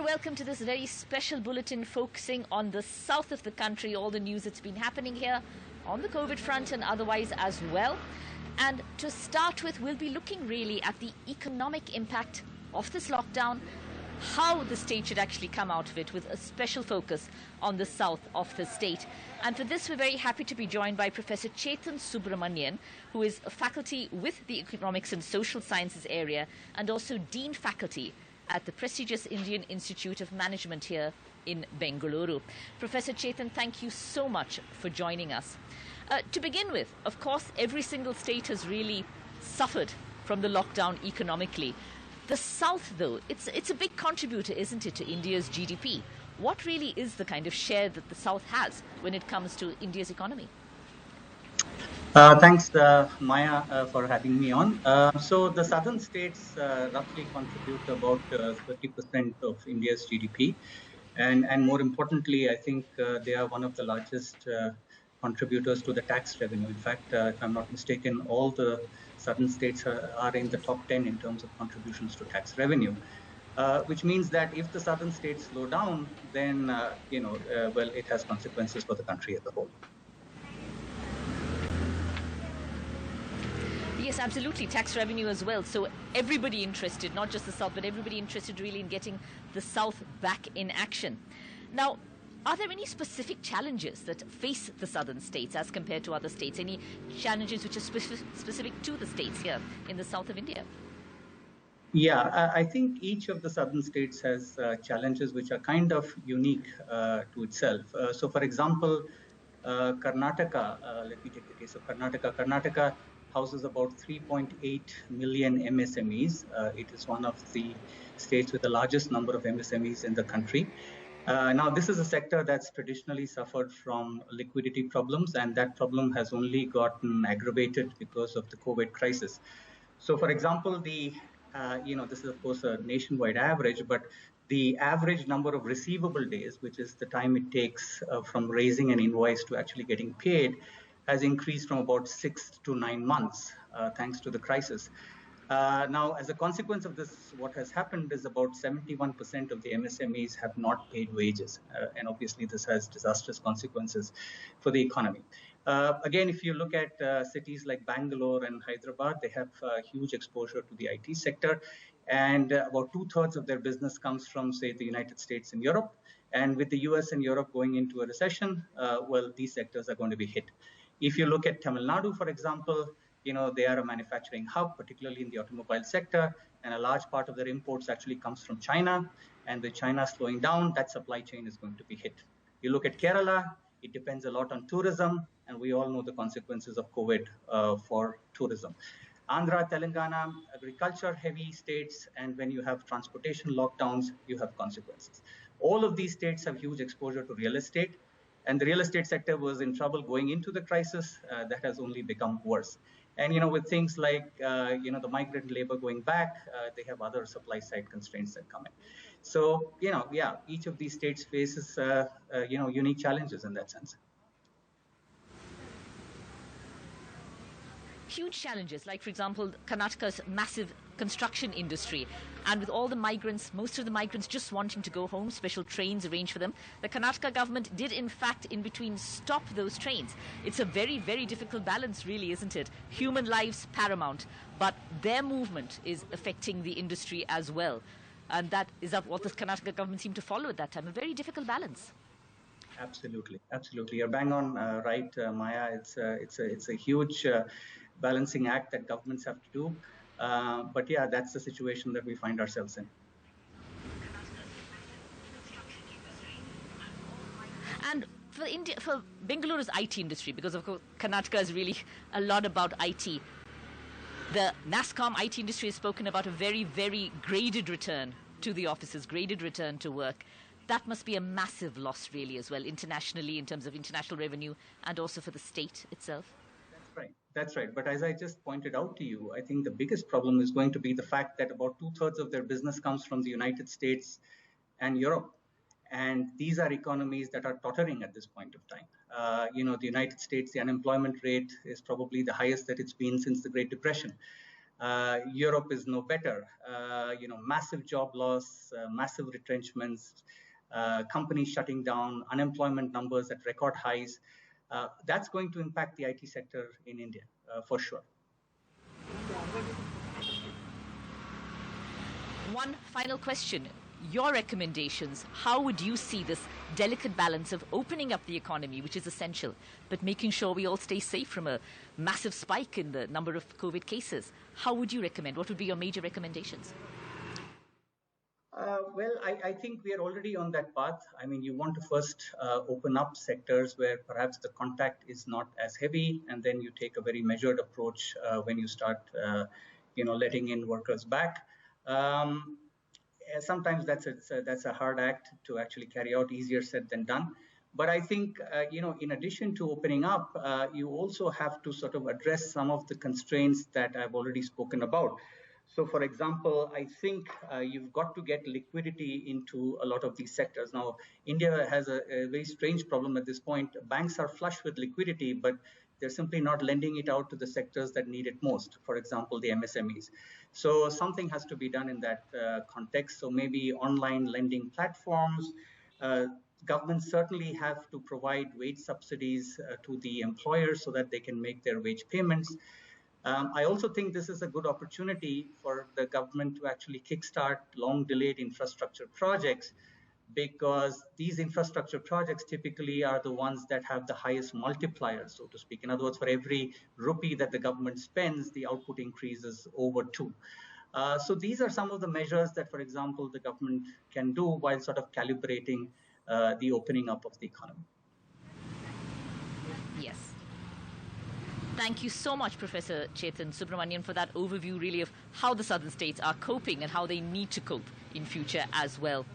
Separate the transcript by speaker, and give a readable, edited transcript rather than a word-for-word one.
Speaker 1: welcome to this very special bulletin focusing on the south of the country, all the news that's been happening here on the COVID front and otherwise as well. And to start with, we'll be looking really at the economic impact of this lockdown, how the state should actually come out of it, with a special focus on the south of the state. And for this, we're very happy to be joined by Professor Chetan Subramanian, who is a faculty with the Economics and Social Sciences area and also Dean Faculty at the prestigious Indian Institute of Management here in Bengaluru. Professor Chetan, thank you so much for joining us. To begin with, of course, every single state has really suffered from the lockdown economically. The South, though, it's a big contributor, isn't it, to India's GDP? What really is the kind of share that the South has when it comes to India's economy?
Speaker 2: Thanks, Maya, for having me on. So the southern states roughly contribute about 30% of India's GDP. And more importantly, I think they are one of the largest contributors to the tax revenue. In fact, if I'm not mistaken, all the southern states are in the top 10 in terms of contributions to tax revenue, which means that if the southern states slow down, then, well, it has consequences for the country as a whole.
Speaker 1: Yes, absolutely. Tax revenue as well. So everybody interested, not just the South, but everybody interested really in getting the South back in action. Now, are there any specific challenges that face the southern states as compared to other states? Any challenges which are specific to the states here in the south of India?
Speaker 2: Yeah, I think each of the southern states has challenges which are kind of unique to itself. So, for example, Karnataka, let me take the case of Karnataka. Karnataka houses about 3.8 million MSMEs. It is one of the states with the largest number of MSMEs in the country. Now, this is a sector that's traditionally suffered from liquidity problems, and that problem has only gotten aggravated because of the COVID crisis. So, for example, this is, of course, a nationwide average, but the average number of receivable days, which is the time it takes from raising an invoice to actually getting paid, has increased from about 6 to 9 months, thanks to the crisis. Now, as a consequence of this, what has happened is about 71% of the MSMEs have not paid wages. And obviously, this has disastrous consequences for the economy. Again, if you look at cities like Bangalore and Hyderabad, they have huge exposure to the IT sector. And about 2/3 of their business comes from, say, the United States and Europe. And with the US and Europe going into a recession, well, these sectors are going to be hit. If you look at Tamil Nadu, for example, they are a manufacturing hub, particularly in the automobile sector, and a large part of their imports actually comes from China. And with China slowing down, that supply chain is going to be hit. You look at Kerala, it depends a lot on tourism, and we all know the consequences of COVID for tourism. Andhra, Telangana, agriculture-heavy states, and when you have transportation lockdowns, you have consequences. All of these states have huge exposure to real estate, and the real estate sector was in trouble going into the crisis. That has only become worse. And, with things like, the migrant labor going back, they have other supply side constraints that come in. So, each of these states faces, unique challenges in that sense.
Speaker 1: Huge challenges, like, for example, Karnataka's massive construction industry. And with all the migrants, most of the migrants just wanting to go home, special trains arranged for them, the Karnataka government did, in fact, in between, stop those trains. It's a very, very difficult balance, really, isn't it? Human lives paramount, but their movement is affecting the industry as well. And that is what the Karnataka government seemed to follow at that time, a very difficult balance.
Speaker 2: Absolutely. You're bang on right, Maya. It's a huge balancing act that governments have to do. But yeah, that's the situation that we find ourselves in.
Speaker 1: And for Bengaluru's IT industry, because of course Karnataka is really a lot about IT, the NASCOM IT industry has spoken about a very, very graded return to the offices, graded return to work. That must be a massive loss, really, as well, internationally, in terms of international revenue, and also for the state itself.
Speaker 2: That's right. But as I just pointed out to you, I think the biggest problem is going to be the fact that about 2/3 of their business comes from the United States and Europe. And these are economies that are tottering at this point of time. The United States, the unemployment rate is probably the highest that it's been since the Great Depression. Europe is no better. Massive job loss, massive retrenchments, companies shutting down, unemployment numbers at record highs. That's going to impact the IT sector in India, for sure.
Speaker 1: One final question. Your recommendations, how would you see this delicate balance of opening up the economy, which is essential, but making sure we all stay safe from a massive spike in the number of COVID cases? How would you recommend? What would be your major recommendations?
Speaker 2: I think we are already on that path. I mean, you want to first open up sectors where perhaps the contact is not as heavy, and then you take a very measured approach when you start, letting in workers back. Sometimes that's a hard act to actually carry out, easier said than done. But I think, in addition to opening up, you also have to sort of address some of the constraints that I've already spoken about. So, for example, I think you've got to get liquidity into a lot of these sectors. Now, India has a very strange problem at this point. Banks are flush with liquidity, but they're simply not lending it out to the sectors that need it most, for example, the MSMEs. So something has to be done in that context. So maybe online lending platforms. Governments certainly have to provide wage subsidies to the employers so that they can make their wage payments. I also think this is a good opportunity for the government to actually kickstart long-delayed infrastructure projects, because these infrastructure projects typically are the ones that have the highest multiplier, so to speak. In other words, for every rupee that the government spends, the output increases over 2. So these are some of the measures that, for example, the government can do while sort of calibrating the opening up of the economy.
Speaker 1: Yes. Thank you so much, Professor Chetan Subramanian, for that overview really of how the southern states are coping and how they need to cope in future as well.